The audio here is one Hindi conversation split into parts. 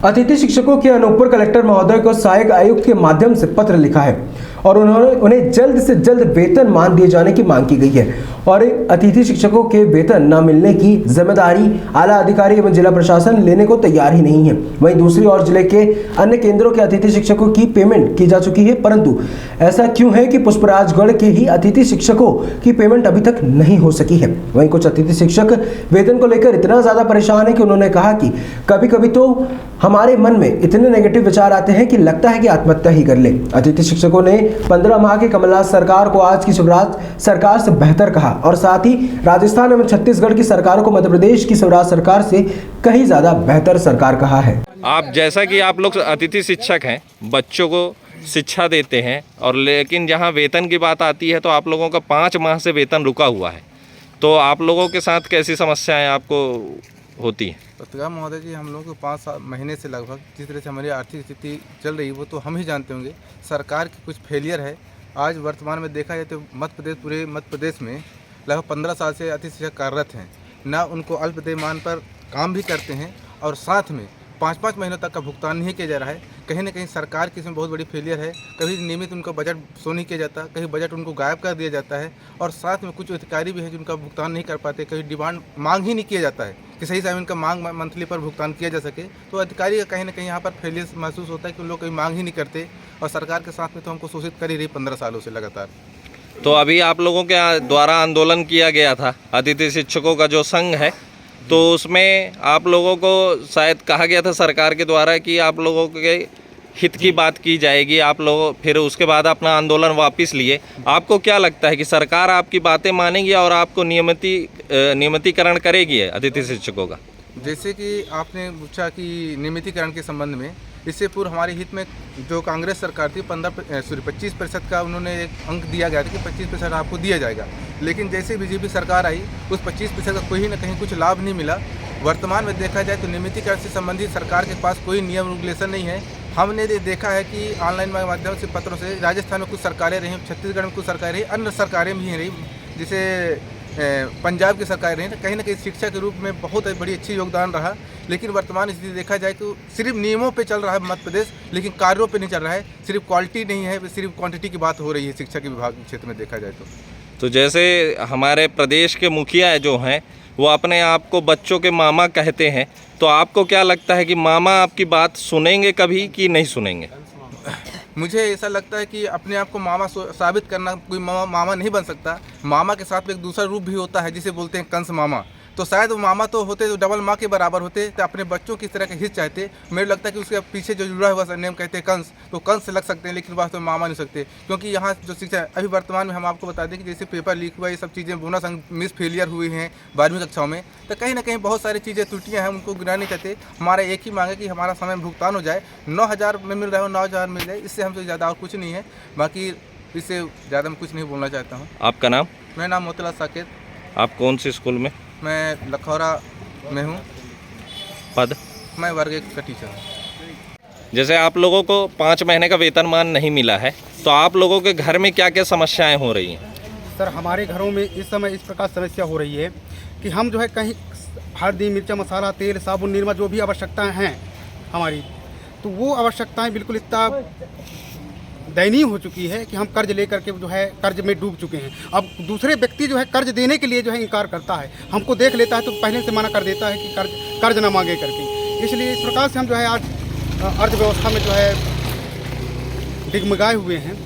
अतिथि शिक्षकों के अनूपपुर कलेक्टर महोदय को सहायक आयुक्त के माध्यम से पत्र लिखा है और उन्होंने उन्हें जल्द से जल्द वेतन मान दिए जाने की मांग की गई है और अतिथि शिक्षकों के वेतन न मिलने की जिम्मेदारी आला अधिकारी एवं जिला प्रशासन लेने को तैयार ही नहीं है। वहीं दूसरी ओर जिले के अन्य केंद्रों के अतिथि शिक्षकों की पेमेंट की जा चुकी है, परंतु ऐसा क्यों है कि पुष्पराजगढ़ के ही अतिथि शिक्षकों की पेमेंट अभी तक नहीं हो सकी है। वहीं कुछ अतिथि शिक्षक वेतन को लेकर इतना ज्यादा परेशान है कि उन्होंने कहा कि कभी कभी तो हमारे मन में इतने नेगेटिव विचार आते हैं कि लगता है कि आत्महत्या ही कर ले। अतिथि शिक्षकों ने 15 माह की कमलनाथ सरकार को आज की शिवराज सरकार से बेहतर कहा और साथ ही राजस्थान एवं छत्तीसगढ़ की सरकारों को मध्य प्रदेश की शिवराज सरकार से कहीं ज्यादा बेहतर सरकार कहा है। आप जैसा कि आप लोग अतिथि शिक्षक हैं, बच्चों को शिक्षा देते हैं, और लेकिन जहां वेतन की बात आती है तो आप लोगों का 5 माह से वेतन रुका हुआ है, तो आप लोगों के साथ कैसी समस्याएं आपको होती हैं? पत्रकार महोदय जी, हम लोगों को 5 महीने से लगभग जिस तरह से हमारी आर्थिक स्थिति चल रही है वो तो हम ही जानते होंगे। सरकार की कुछ फेलियर है। आज वर्तमान में देखा जाए तो पूरे मध्य प्रदेश में लगभग 15 साल से अतिथि शिक्षक कार्यरत हैं। ना उनको अल्पदेयमान पर काम भी करते हैं और साथ में 5-5 महीनों तक का भुगतान नहीं किया जा रहा है। कहीं ना कहीं सरकार की इसमें बहुत बड़ी फेलियर है। कभी नियमित उनको बजट शो नहीं किया जाता, कहीं बजट उनको गायब कर दिया जाता है और साथ में कुछ अधिकारी भी हैं जिनका भुगतान नहीं कर पाते। कहीं डिमांड मांग ही नहीं किया जाता है कि सही समय इनका मांग मंथली पर भुगतान किया जा सके। तो अधिकारी का कहीं ना कहीं यहाँ पर फेलियर महसूस होता है कि उन लोग कहीं मांग ही नहीं करते और सरकार के साथ में तो हमको शोषित कर ही रही 15 सालों से लगातार। तो अभी आप लोगों के द्वारा आंदोलन किया गया था अतिथि शिक्षकों का जो संघ है, तो उसमें आप लोगों को शायद कहा गया था सरकार के द्वारा कि आप लोगों के हित की बात की जाएगी, आप लोग फिर उसके बाद अपना आंदोलन वापस लिए। आपको क्या लगता है कि सरकार आपकी बातें मानेगी और आपको नियमितीकरण करेगी अतिथि शिक्षकों का? जैसे कि आपने पूछा कि नियमितीकरण के संबंध में, इससे पूर्व हमारे हित में जो कांग्रेस सरकार थी 25% का उन्होंने एक अंक दिया गया था कि 25% आपको दिया जाएगा, लेकिन जैसे बीजेपी सरकार आई उस 25% का कहीं ना कहीं कुछ लाभ नहीं मिला। वर्तमान में देखा जाए तो नियमितीकरण से संबंधित सरकार के पास कोई नियम रेगुलेशन नहीं है। हमने देखा है कि ऑनलाइन माध्यम से पत्रों से राजस्थान में कुछ सरकारें रहीं, छत्तीसगढ़ में कुछ सरकारें रहीं, अन्य सरकारें भी रहीं, जैसे पंजाब की सरकार रही, कहीं ना कहीं शिक्षा के रूप में बहुत बड़ी अच्छी योगदान रहा। लेकिन वर्तमान स्थिति देखा जाए तो सिर्फ नियमों पे चल रहा है मध्य प्रदेश, लेकिन कार्यों पे नहीं चल रहा है। सिर्फ क्वालिटी नहीं है, सिर्फ क्वांटिटी की बात हो रही है शिक्षा के विभाग के क्षेत्र में देखा जाए तो जैसे हमारे प्रदेश के मुखिया जो हैं वो अपने आप को बच्चों के मामा कहते हैं, तो आपको क्या लगता है कि मामा आपकी बात सुनेंगे कभी कि नहीं सुनेंगे? मुझे ऐसा लगता है कि अपने आप को मामा साबित करना कोई मामा नहीं बन सकता। मामा के साथ में एक दूसरा रूप भी होता है जिसे बोलते हैं कंस मामा। तो शायद वो मामा तो होते तो डबल माँ के बराबर होते, तो अपने बच्चों की इस तरह के हित चाहते। मुझे लगता है कि उसके पीछे जो जुड़ा हुआ नेम कहते हैं कंस, तो कंस से लग सकते हैं लेकिन वास्तव में मामा नहीं सकते, क्योंकि यहाँ जो शिक्षा अभी वर्तमान में हम आपको बता दें कि जैसे पेपर लीक हुआ, ये सब चीज़ें बोनस मिस फेलियर हुई हैं 12वीं कक्षाओं में, तो कहीं ना कहीं बहुत सारी चीज़ें त्रुटियाँ हैं, उनको गिना नहीं करते। हमारा एक ही मांग है कि हमारा समय भुगतान हो जाए, 9,000 में मिल रहा हो 9,000 मिल जाए, इससे हमसे ज़्यादा और कुछ नहीं है। बाकी इससे ज़्यादा मैं कुछ नहीं बोलना चाहता हूँ। आपका नाम? मेरा नाम मोतीलाल साकेत। आप कौन से स्कूल में? मैं लखौरा में हूँ। पद? मैं वर्ग 1 का टीचर हूँ। जैसे आप लोगों को 5 महीने का वेतनमान नहीं मिला है, तो आप लोगों के घर में क्या क्या समस्याएं हो रही हैं? सर, हमारे घरों में इस समय इस प्रकार समस्या हो रही है कि हम जो है कहीं हल्दी, मिर्चा, मसाला, तेल, साबुन, निरमा जो भी आवश्यकताएं हैं हमारी, तो वो आवश्यकताएं बिल्कुल इतना दयनीय हो चुकी है कि हम कर्ज लेकर के जो है कर्ज में डूब चुके हैं। अब दूसरे व्यक्ति जो है कर्ज देने के लिए जो है इनकार करता है, हमको देख लेता है तो पहले से मना कर देता है कि कर्ज ना मांगे करके। इसलिए इस प्रकार से हम जो है आज अर्थव्यवस्था में जो है डिगमगाए हुए हैं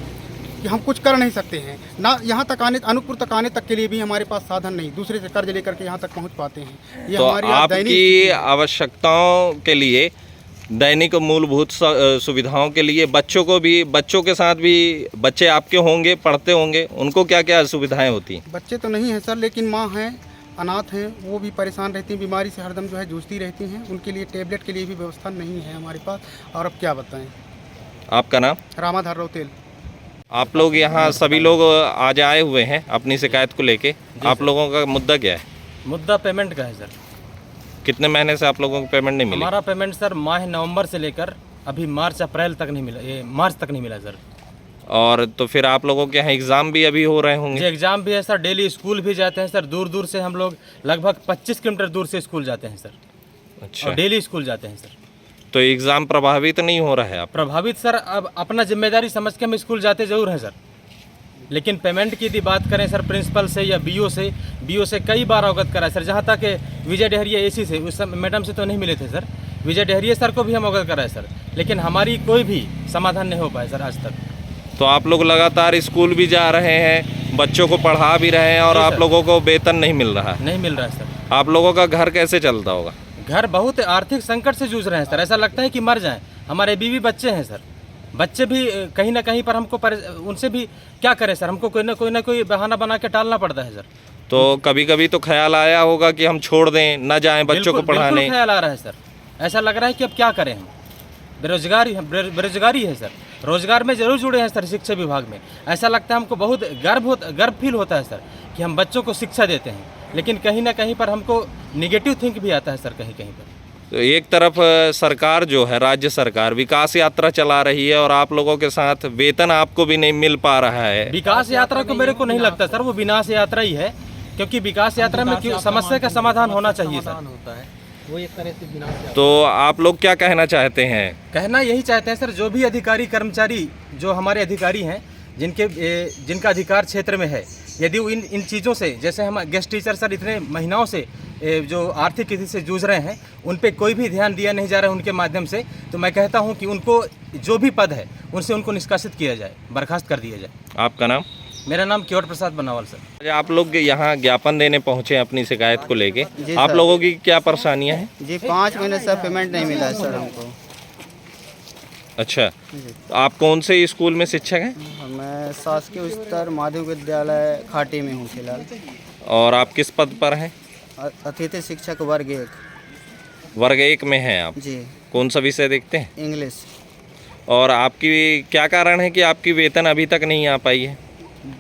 कि हम कुछ कर नहीं सकते हैं ना। यहाँ तक अनूपपुर तक आने तक के लिए भी हमारे पास साधन नहीं, दूसरे से कर्ज लेकर के यहाँ तक पहुँच पाते हैं। ये तो हमारी आपकी आवश्यकताओं के लिए, दैनिक मूलभूत सुविधाओं के लिए, बच्चों के साथ भी, बच्चे आपके होंगे, पढ़ते होंगे, उनको क्या क्या सुविधाएं होती हैं? बच्चे तो नहीं हैं सर, लेकिन माँ हैं, अनाथ हैं, वो भी परेशान रहती हैं, बीमारी से हरदम जो है जूझती रहती हैं। उनके लिए टेबलेट के लिए भी व्यवस्था नहीं है हमारे पास, और अब क्या बताएं। आपका नाम? रामाधार रौतेल। आप लोग यहाँ सभी लोग आज आए हुए हैं अपनी शिकायत को लेके, आप लोगों का मुद्दा क्या है? मुद्दा पेमेंट का है सर। कितने महीने से आप लोगों को पेमेंट नहीं मिली? हमारा पेमेंट सर माह नवंबर से लेकर अभी मार्च अप्रैल तक नहीं मिला, ये मार्च तक नहीं मिला सर। और तो फिर आप लोगों के यहाँ एग्ज़ाम भी अभी हो रहे होंगे? जी, एग्ज़ाम भी है सर, डेली स्कूल भी जाते हैं सर, दूर दूर से हम लोग लगभग 25 किलोमीटर दूर से स्कूल जाते हैं सर। अच्छा, और डेली स्कूल जाते हैं सर। तो एग्ज़ाम प्रभावित नहीं हो रहा है आप? प्रभावित सर, अब अपना जिम्मेदारी समझ के हम स्कूल जाते ज़रूर हैं सर, लेकिन पेमेंट की यदि बात करें सर प्रिंसिपल से या बीओ से कई बार अवगत करा सर। जहाँ तक विजय डहरिया एसी से, उस समय मैडम से तो नहीं मिले थे सर, विजय डहरिया सर को भी हम अवगत कराए सर, लेकिन हमारी कोई भी समाधान नहीं हो पाया सर आज तक। तो आप लोग लगातार स्कूल भी जा रहे हैं, बच्चों को पढ़ा भी रहे हैं और जी आप सर। लोगों को वेतन नहीं मिल रहा है। नहीं मिल रहा है सर। आप लोगों का घर कैसे चलता होगा? घर बहुत आर्थिक संकट से जूझ रहे हैं सर, ऐसा लगता है कि मर जाएं। हमारे बीवी बच्चे हैं सर, बच्चे भी कहीं ना कहीं पर हमको उनसे भी क्या करें सर, हमको कोई ना कोई बहाना बना के टालना पड़ता है सर। तो कभी कभी तो ख्याल आया होगा कि हम छोड़ दें, न जाएं बच्चों को पढ़ाने? बिल्कुल ख्याल आ रहा है सर, ऐसा लग रहा है कि अब क्या करें हम। बेरोजगारी है सर, रोजगार में जरूर जुड़े हैं सर शिक्षा विभाग में। ऐसा लगता है हमको बहुत गर्व फील होता है सर कि हम बच्चों को शिक्षा देते हैं, लेकिन कहीं ना कहीं पर हमको निगेटिव थिंक भी आता है सर कहीं कहीं पर। तो एक तरफ सरकार जो है, राज्य सरकार विकास यात्रा चला रही है और आप लोगों के साथ वेतन आपको भी नहीं मिल पा रहा है। विकास यात्रा को मेरे को नहीं लगता सर वो विनाश यात्रा ही है, क्योंकि विकास यात्रा में समस्या का समाधान होना चाहिए सर। वो एक तरह से विनाश। तो आप लोग क्या कहना चाहते हैं? कहना यही चाहते हैं सर, जो भी अधिकारी कर्मचारी जो हमारे अधिकारी हैं जिनका अधिकार क्षेत्र में है, यदि वो इन चीज़ों से, जैसे हम गेस्ट टीचर सर इतने महीनों से जो आर्थिक स्थिति से जूझ रहे हैं, उन पे कोई भी ध्यान दिया नहीं जा रहा है उनके माध्यम से, तो मैं कहता हूं कि उनको जो भी पद है उनको निष्कासित किया जाए, बर्खास्त कर दिया जाए। आपका नाम? मेरा नाम केवट प्रसाद बनावल सर। आप लोग यहाँ ज्ञापन देने पहुँचे अपनी शिकायत को लेके, जी आप सर। लोगों की क्या परेशानियाँ हैं? जी 5 महीने से पेमेंट नहीं मिला है सर हमको। अच्छा, तो आप कौन से स्कूल में शिक्षक हैं? मैं शासकीय उच्चतर माध्यमिक विद्यालय खाटी में हूँ फिलहाल। और आप किस पद पर हैं? अतिथि शिक्षक वर्ग 1। वर्ग 1 में हैं आप? जी, कौन सा विषय देखते हैं? इंग्लिश। और आपकी क्या कारण है कि आपकी वेतन अभी तक नहीं आ पाई है?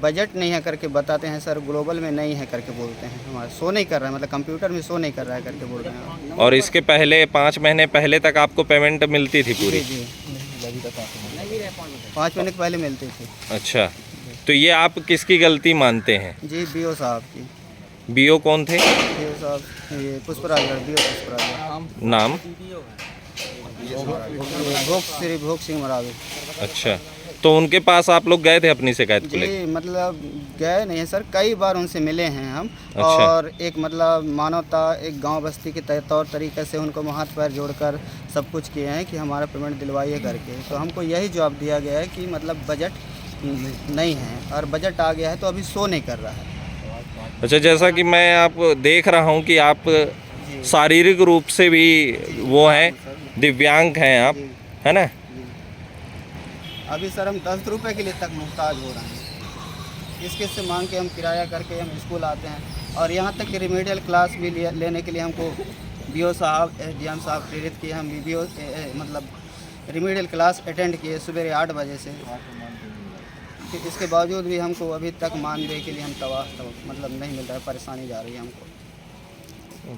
बजट नहीं है करके बताते हैं सर, ग्लोबल में नहीं है करके बोलते हैं। हमारा शो नहीं कर रहा है, मतलब कंप्यूटर में शो नहीं कर रहा है करके बोल रहे हैं। और इसके पहले 5 महीने पहले तक आपको पेमेंट मिलती थी पूरी? जी 5 महीने पहले मिलती थी। अच्छा, तो ये आप किसकी गलती मानते हैं? जी बीओ साहब की। बीओ कौन थे? बीओ साहब ये पुष्पराजगढ़, बीओ पुष्पराजगढ़। नाम? श्री भोग सिंह मरावी। अच्छा, तो उनके पास आप लोग गए थे अपनी शिकायत को लेकर? जी मतलब गए नहीं हैं सर, कई बार उनसे मिले हैं हम। अच्छा। और एक मतलब मानवता, एक गांव बस्ती के तौर तरीके से उनको हाथ पैर जोड़कर सब कुछ किए हैं कि हमारा पेमेंट दिलवाइए करके। तो हमको यही जवाब दिया गया है कि मतलब बजट नहीं है, और बजट आ गया है तो अभी शो नहीं कर रहा है। अच्छा, जैसा कि मैं आप देख रहा हूँ कि आप शारीरिक रूप से भी वो हैं, दिव्यांग हैं आप, है ना? अभी सर हम 10 रुपये के लिए तक मुहताज हो रहे हैं। इसके से मांग के हम किराया करके हम स्कूल आते हैं, और यहाँ तक कि रिमीडियल क्लास भी लेने के लिए हमको बीओ साहब, एसडीएम साहब प्रेरित किए। हम बीओ मतलब रिमीडियल क्लास अटेंड किए सुबह 8 बजे से। इसके बावजूद भी हमको अभी तक मानदेय के लिए हम मतलब नहीं मिल रहा है, परेशानी जा रही है हमको।